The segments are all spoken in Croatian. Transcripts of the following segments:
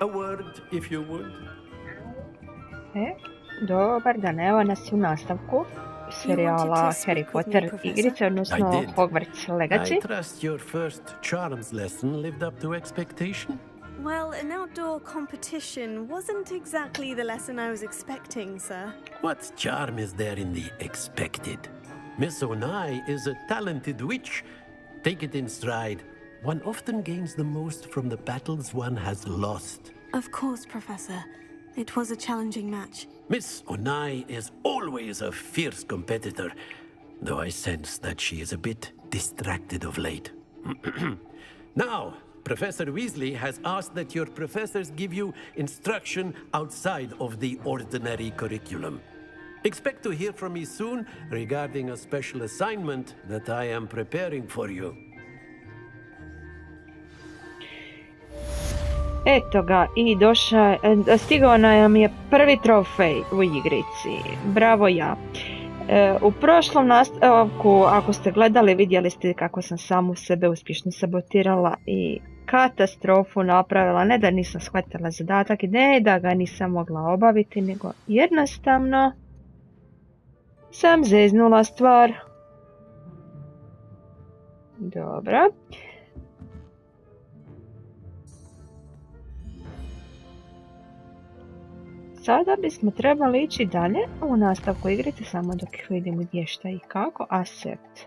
A word, if you would. Dobar dan, evo nas u nastavku serijala Harry Potter igrice, odnosno Hogwarts Legacy. I trust your first charms lesson lived up to expectation? Well, an outdoor competition wasn't exactly the lesson I was expecting, sir. What charm is there in the expected? Miss Onai is a talented witch. Take it in stride. One often gains the most from the battles one has lost. Of course, Professor. It was a challenging match. Miss Onai is always a fierce competitor, though I sense that she is a bit distracted of late. Now, Professor Weasley has asked that your professors give you instruction outside of the ordinary curriculum. Expect to hear from me soon regarding a special assignment that I am preparing for you. Eto ga, i stigao nam je prvi trofej u igrici. Bravo ja. U prošlom nastavku, ako ste gledali, vidjeli ste kako sam samu sebe uspješno sabotirala i katastrofu napravila. Ne da nisam shvatila zadatak i ne da ga nisam mogla obaviti, nego jednostavno sam zeznula stvar. Dobro. Sada bismo trebali ići dalje u nastavku igrice, samo dok vidimo gdje, šta i kako. Accept.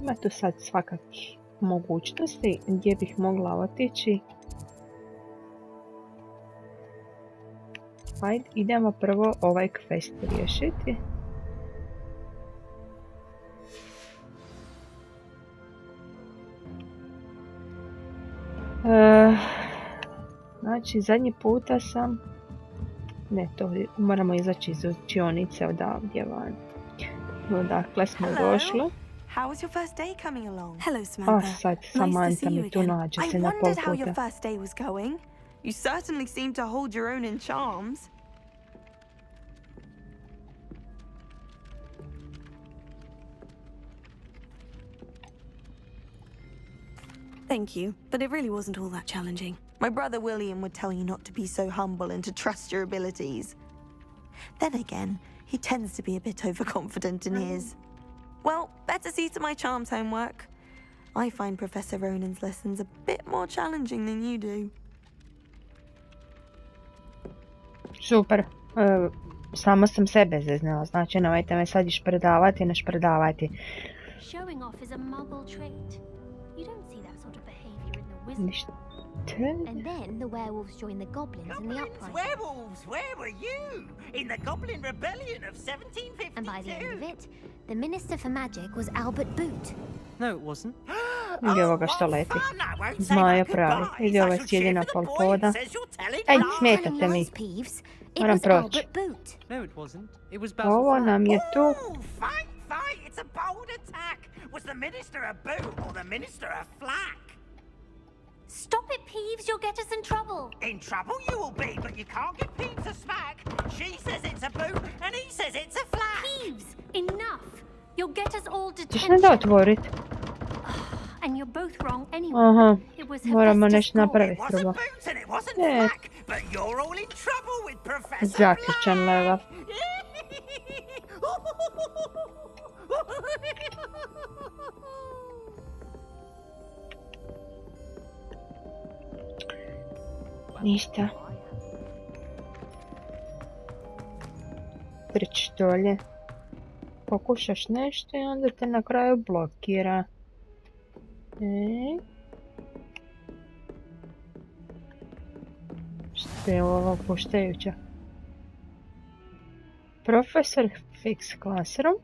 Ima tu sad svakakih mogućnosti gdje bih mogla otići. Ajde, idemo prvo ovaj quest riješiti. Znači, zadnji puta sam... Ne, to moramo izaći iz učionice odavdje van. Odakle smo došli. How was your first day coming along? Hello, Samantha. Sad Samantha mi tu nađe se na pol I wondered how your puta. first day was going. You certainly seem to hold your own in charms. Thank you, but it really wasn't all that challenging. My brother William would tell you not to be so humble and to trust your abilities. Then again, he tends to be a bit overconfident in his. Well, better see to my charms homework. I find Professor Ronan's lessons a bit more challenging than you do. Super. Samo sam sebe zeznala, znači nemojte me sad išpredavati, našpredavati. Showing off is a muggle trait. You don't see that sort of behavior in the wizards. Ništa. And then the werewolves joined the goblins in the uprising. Werewolves, where were you? In the Goblin Rebellion of 1752. And by the end of it, the Minister for Magic was Albert Boot. No, it wasn't. Vidi ovoga što leti. Zmaja pravi. Vidi ovaj sjedi na pol poda. Ej, smetate mi. Moram proći. No, it wasn't. It was Ovo nam je tu. Fight, fight! It's a bold attack! Was the Minister a boot or the Minister a flack? Stop it, Peeves, you'll get us in trouble. In trouble you will be, but you can't give Peeves a smack. She says it's a boot and he says it's a flack. Peeves, enough. You'll get us all Ćeš ne da detention. otvorit? And you're both wrong anyway. Aha, It was moramo Hephaestus' nešto fault. napraviti It prvo. wasn't boot and it wasn't Yeah. flack, but you're all in trouble with Professor Zaključan level. Ništa. Trč dolje. Pokušaš nešto i onda te na kraju blokira. Što je ovo puštajuće? Professor Fix Classroom.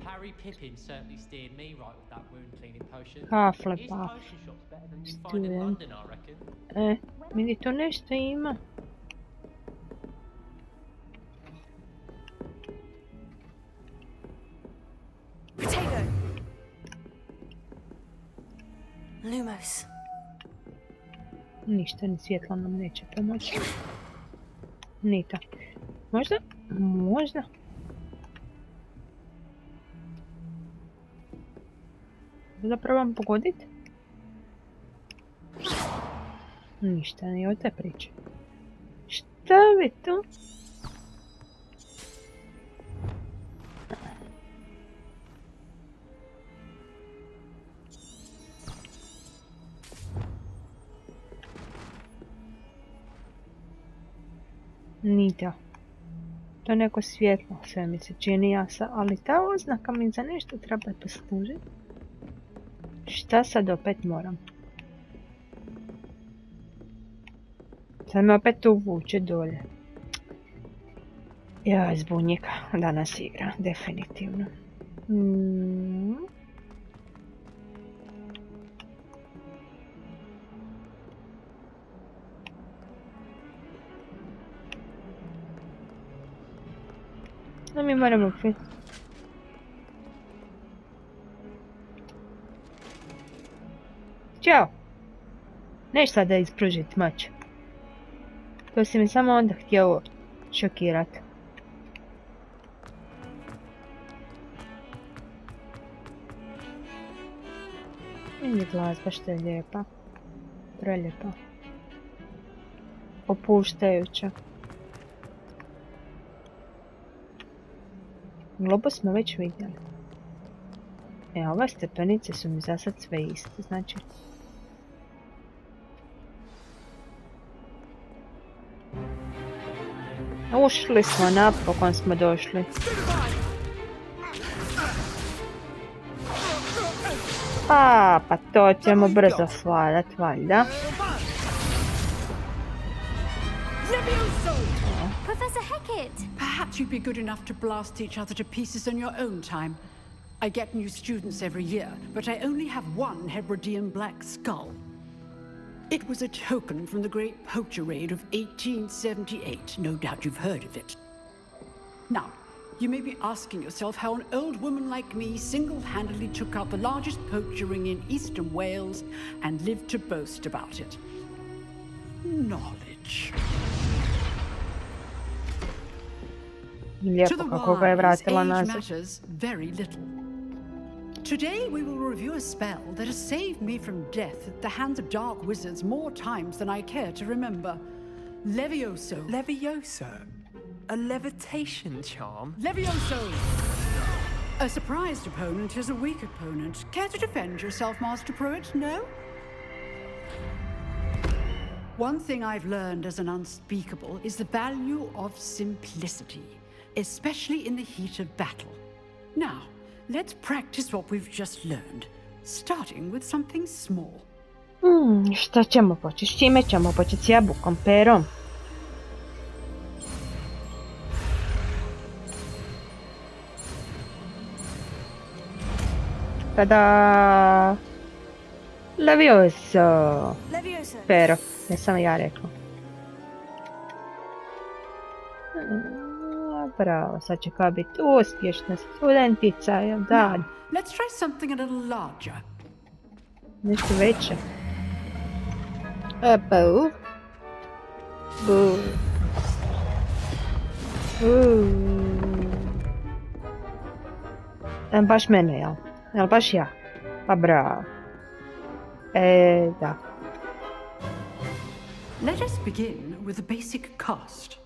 Harry Pippin certainly steered me right with that wound cleaning potion. Kafle His pa. potion shop's better than you find in London, I reckon. Vidi tu nešto ima. Potato! Lumos. Ništa, ni svjetlo nam neće pomoći. Ni to. Možda? Možda. Da probam pogoditi? Ništa, ni o te priče. Šta bi tu? Ni to. To je neko svjetlo, sve mi se čini jasa, ali ta oznaka mi za nešto treba poslužiti. Šta sad opet moram? Sad me opet uvuče dolje. Ja, zbunjika danas igra, definitivno. No mi moramo fit. Ćao! Neš sada ispružiti mač. To si mi samo onda htio šokirati. Vidi glazba što je lijepa. Prelijepa. Opuštajuća. Globus smo već vidjeli. Ove stepenice su mi za sad sve iste, znači... Ušli smo, napokon smo došli. Pa to ćemo brzo svladat, valjda. Professor Hecat! Perhaps you'd be good enough to blast each other to pieces on your own time. I get new students every year, but I only have one Hebridean black skull. It was a token from the Great Poacher Raid of 1878. No doubt you've heard of it. Now, you may be asking yourself how an old woman like me single-handedly took out the largest poacher ring in eastern Wales and lived to boast about it. Knowledge. To the wise, age matters very little. Today we will review a spell that has saved me from death at the hands of dark wizards more times than I care to remember. Levioso. Levioso? A levitation charm? Levioso! A surprised opponent is a weak opponent. Care to defend yourself, Master Pruitt? No? One thing I've learned as an unspeakable is the value of simplicity, especially in the heat of battle. Now, let's practice what we've just learned, starting with something small. Šta ćemo početi? S čime ćemo početi? S jabukom, perom? Tada! Levioso! Pero, jesam ja rekla. Bravo, sad će kao biti uspješna studentica, jel da? Let's try something a little larger. Nešto veće. Boo. Boo. Baš mene, jel? Jel baš ja? Pa bravo. Da. Let us begin with a basic cast.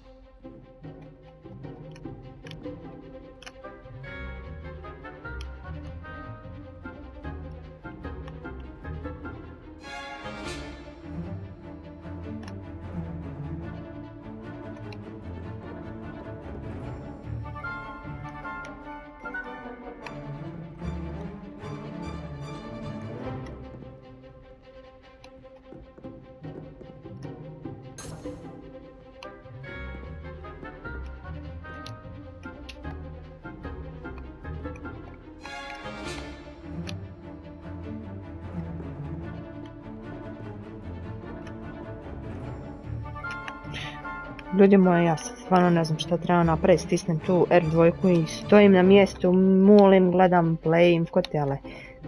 Ljudi moji, ja stvarno ne znam što treba napraviti, stisnem tu R2 i stojim na mjestu, mulim, gledam, playim kotele.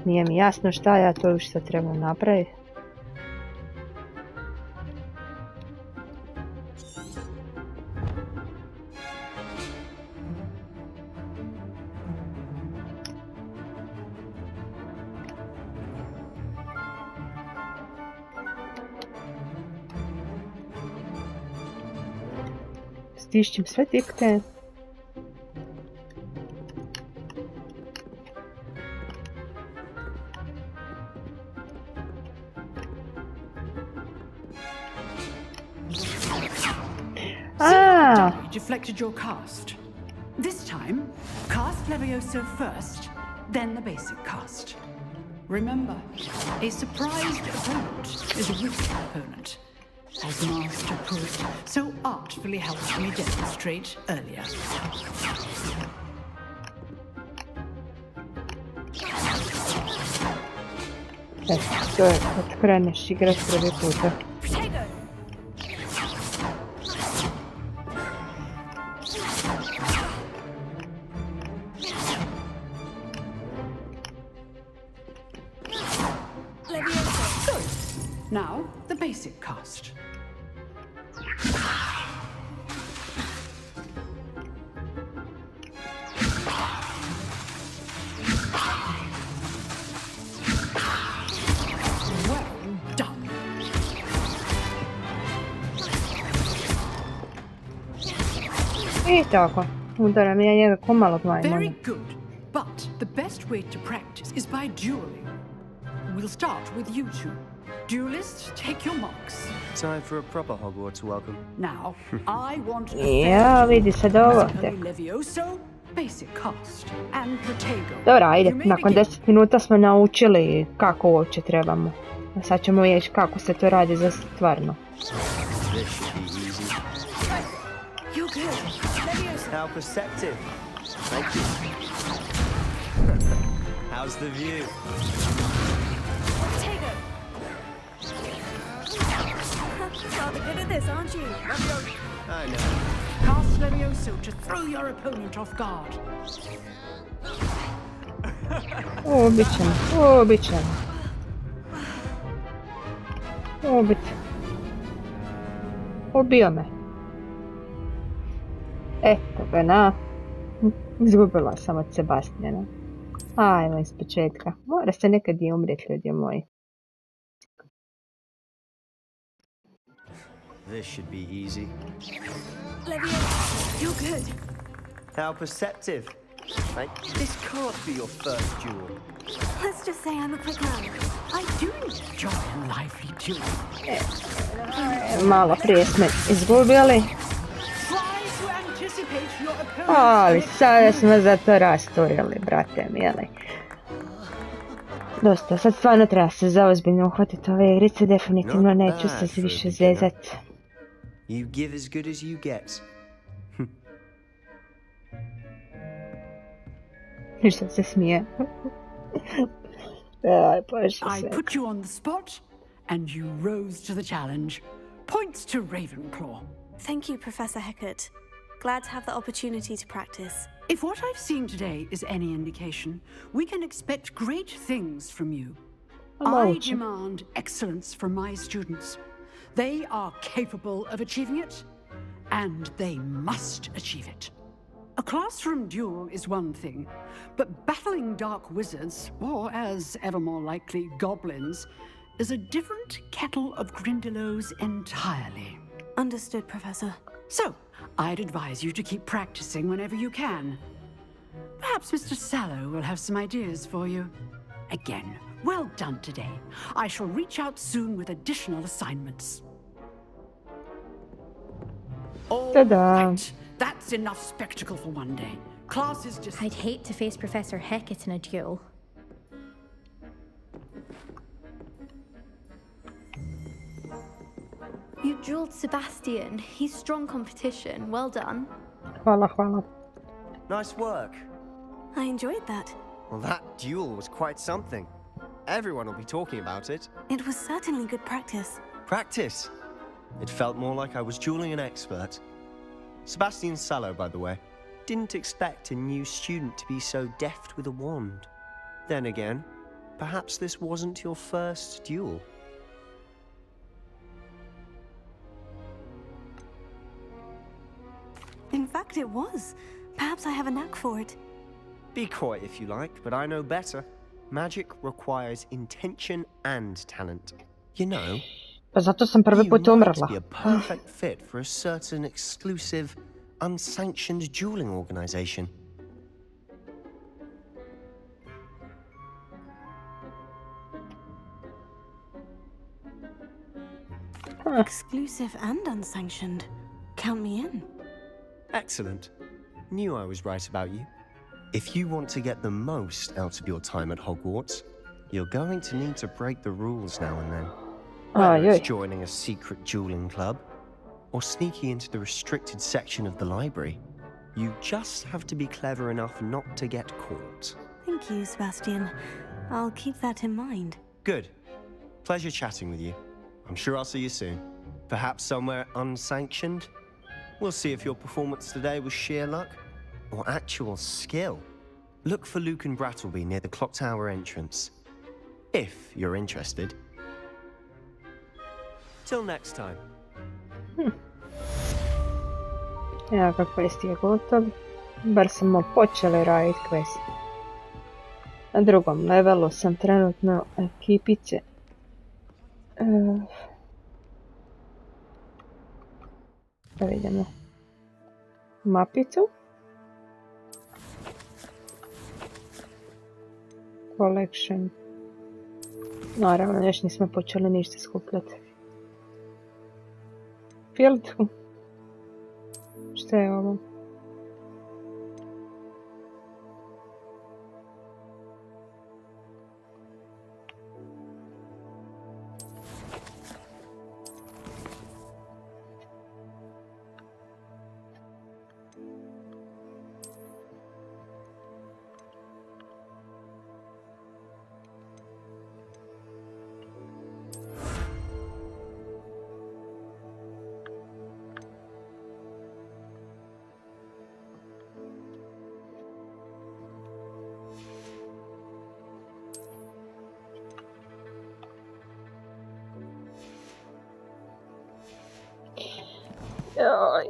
Nije mi jasno šta ja to što trebam napraviti. Stišćem sve tikte. Deflected your cast. This time, cast Levioso first, then the basic cast. Remember, a surprised opponent is a weak opponent, as Master Pruitt so artfully helped me demonstrate earlier. To je kad kreneš igrat prvi puta. Now, the basic cast. Well done. I tako. Udaram ja njega ko malog majmuna. Very good. But the best way to practice is by dueling. We'll start with you two. Duelists, take your marks. Time for a proper Hogwarts welcome. Now, I want to Ja, vidi sad ovo tek. Levioso, basic cast, and Protego. Dobro, ajde, nakon 10 minuta smo naučili kako uopće trebamo. A sad ćemo vidjeti kako se to radi za stvarno. How perceptive. Thank you. How's the view? Rather good at this, aren't you? I know. Cast Levioso to throw your opponent off guard. Ubićemo. Ubio me. Eto ga na. Izgubila sam od Sebastijana. Ajmo iz početka. Mora se nekad i umrijeti, ljudi moji. This should be easy. Levioso, you're good. How perceptive. This can't be your first duel. Let's just say I'm a quick learner. I do enjoy a lively duel. Malo prije smo izgubili. Ali sada smo za to rasturili, brate mijeli. Dosta, sad stvarno treba se zaozbiljno uhvatiti ove igrice, definitivno neću se više zezat. You give as good as you get. Ništa se smije. Aj, I put you on the spot, and you rose to the challenge. Points to Ravenclaw. Thank you, Professor Hecat. Glad to have the opportunity to practice. If what I've seen today is any indication, we can expect great things from you. I demand excellence from my students. They are capable of achieving it, and they must achieve it. A classroom duel is one thing, but battling dark wizards, or as ever more likely, goblins, is a different kettle of Grindylows entirely. Understood, Professor. So, I'd advise you to keep practicing whenever you can. Perhaps Mr. Sallow will have some ideas for you. Again, well done today. I shall reach out soon with additional assignments. All right. That's enough spectacle for one day. Class is just... I'd hate to face Professor Hecat in a duel. You dueled Sebastian. He's strong competition. Well done. Hvala. Nice work. I enjoyed that. Well, that duel was quite something. Everyone will be talking about it. It was certainly good practice. Practice? It felt more like I was dueling an expert. Sebastian Sallow, by the way. Didn't expect a new student to be so deft with a wand. Then again, Perhaps this wasn't your first duel. In fact, it was. Perhaps I have a knack for it. Be quiet if you like, but I know better. Magic requires intention and talent. You know, Pa zato sam prvi put you might umrla. be a perfect fit for a certain exclusive, unsanctioned dueling organization. Exclusive and unsanctioned. Count me in. Excellent. Knew I was right about you. If you want to get the most out of your time at Hogwarts, you're going to need to break the rules now and then. Whether it's joining a secret dueling club, or sneaking into the restricted section of the library, you just have to be clever enough not to get caught. Thank you, Sebastian. I'll keep that in mind. Good. Pleasure chatting with you. I'm sure I'll see you soon. Perhaps somewhere unsanctioned? We'll see if your performance today was sheer luck or actual skill. Look for Luke and Brattleby near the clock tower entrance, if you're interested. Till next time. Evo ga, quest je gotov. Bar smo počeli raditi quest. Na drugom levelu sam trenutno ekipice. Da vidimo mapicu. Collection. Naravno, još nismo počeli ništa skupljati. Field. Šta je ovo? Joj.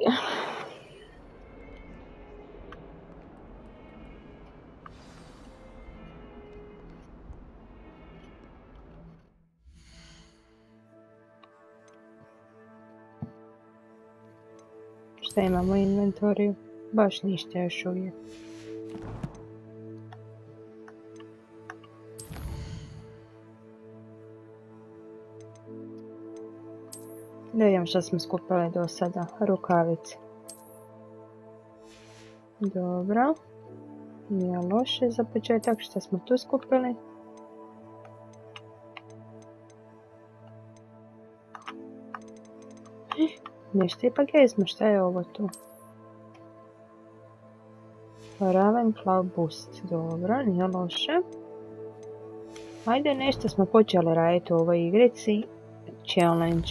Šta imamo u inventoriju? Baš ništa još uvijek. Da vidimo što smo skupili do sada. Rukavice. Dobro. Nije loše za početak. Što smo tu skupili? Nešto ipak jesmo. Šta je ovo tu? Ravenclaw boost. Dobro, nije loše. Ajde, nešto smo počeli raditi u ovoj igrici. Challenge.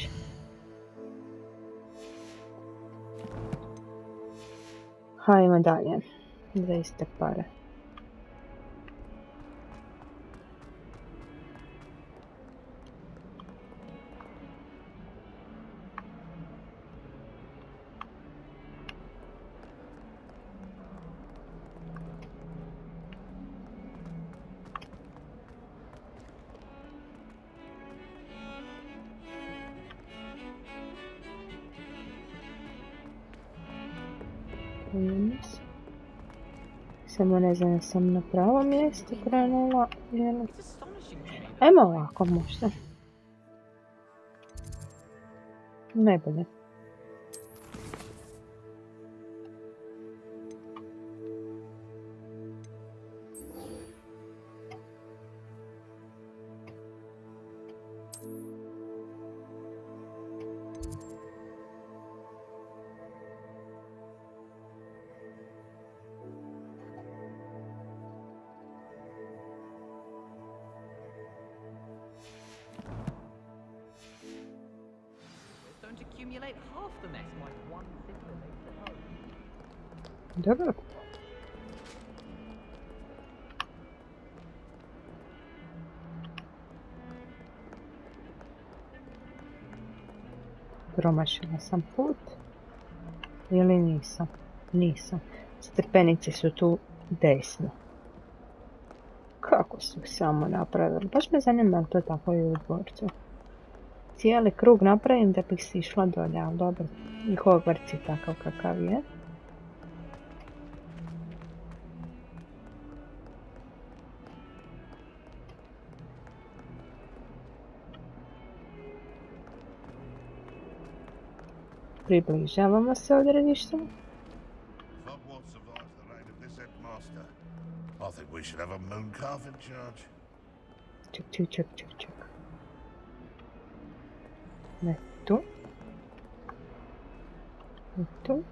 Hajmo dalje. Za iste pare. Samo ne znam, sam na pravom mjestu krenula. Ajmo ovako možda. Najbolje. Dobro. Promašila sam put. Ili nisam? Nisam. Stepenice su tu desno. Kako su samo napravili? Baš me zanima li to tako i u dvorcu. Cijeli krug napravim da bih si išla dolje, ali dobro. I Hogwarts je takav kakav je. Približavamo se odredištu. Hogwarts survives the reign of this headmaster. I think we should have a moon calf in charge. Ček. Ne tu. Ne tu.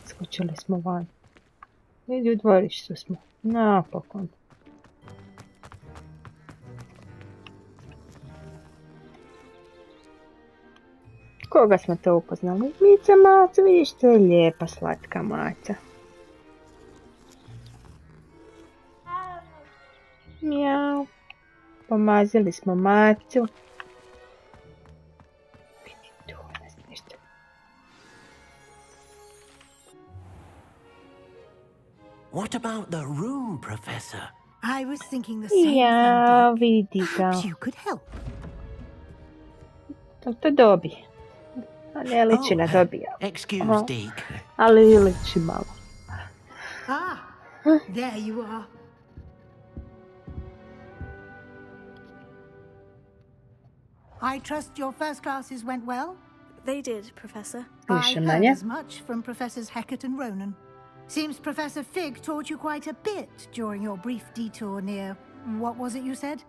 Skočili smo van. Vidi, u dvorištu smo. Napokon. Koga smo to upoznali? Mica Maca, vidiš, to je lijepa slatka Maca. Mjau. Pomazili smo Macu. Vidi tu nas nešto. What about the room, Professor? I was thinking the same Ja, thing. vidi ga. Perhaps you could help. To dobi. A ne liči na dobija. Excuse, Deke. Ali liči malo. Ah, there you are. I trust your first classes went well? They did, Professor. I heard as much from Professors Hecat and Ronan. Seems Professor Fig taught you quite a bit during your brief detour near, what was it you said?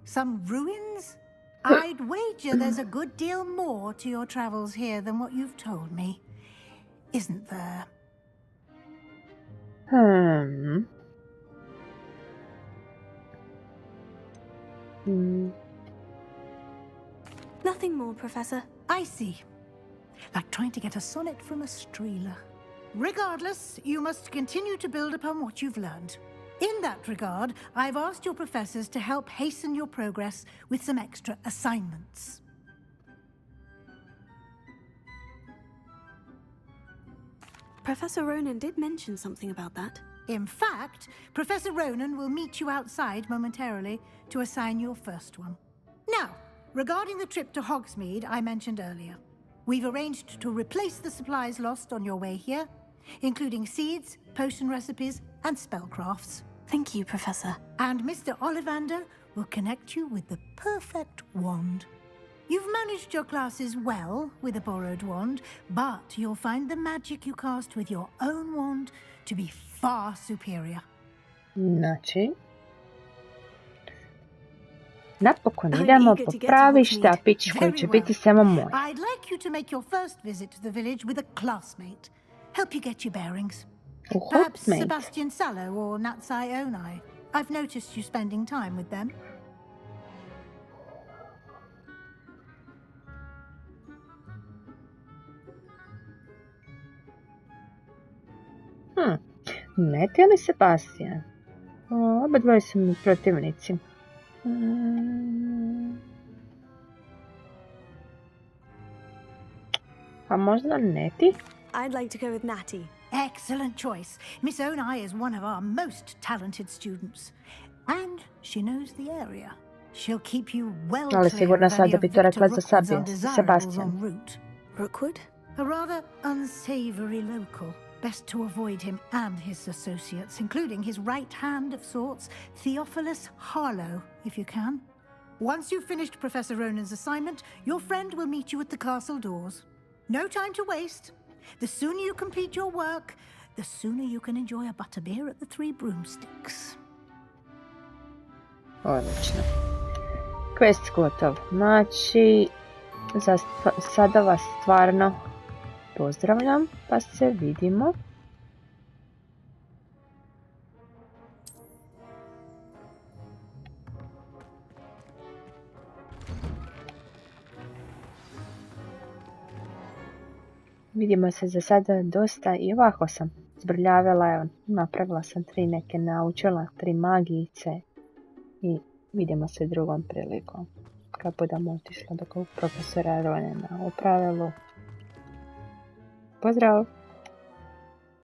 Some ruins? I'd wager there's a good deal more to your travels here than what you've told me. Isn't there? Nothing more, Professor. I see. Like trying to get a sonnet from a streeler. Regardless, you must continue to build upon what you've learned. In that regard, I've asked your professors to help hasten your progress with some extra assignments. Professor Ronan did mention something about that. In fact, Professor Ronan will meet you outside momentarily to assign your first one. Now, regarding the trip to Hogsmeade I mentioned earlier, we've arranged to replace the supplies lost on your way here, including seeds, potion recipes, and spellcrafts. Thank you, Professor. And Mr. Ollivander will connect you with the perfect wand. You've managed your classes well with a borrowed wand, but you'll find the magic you cast with your own wand to be far superior. Znači, napokon idemo po pravi štapić koji će biti samo moj. I'd like you to make your first visit to the village with a classmate. Help you get your bearings. Perhaps Sebastian Sallow or Natsai Onai. I've noticed you spending time with them. Neti ili Sebastian? Oba dvoje su mi protivnici. A možda Neti? I'd like to go with Natty. Excellent choice. Miss Onai is one of our most talented students. And she knows the area. She'll keep you well clear of any of Victor Rookwood's undesirables en route. Rookwood? A rather unsavory local. Best to avoid him and his associates, including his right hand of sorts, Theophilus Harlow, if you can. Once you've finished Professor Ronan's assignment, your friend will meet you at the castle doors. No time to waste. The sooner you complete your work, the sooner you can enjoy a butterbeer at the Three Broomsticks. Odlično. Quest gotov. Znači, sada vas stvarno pozdravljam, pa se vidimo. Vidimo se za sada dosta i ovako sam zbrljavila, evo, napravila sam 3 neke naučila, 3 magijice i Vidimo se drugom prilikom. Kad budemo otišli do profesora Ronena u pravilu. Pozdrav!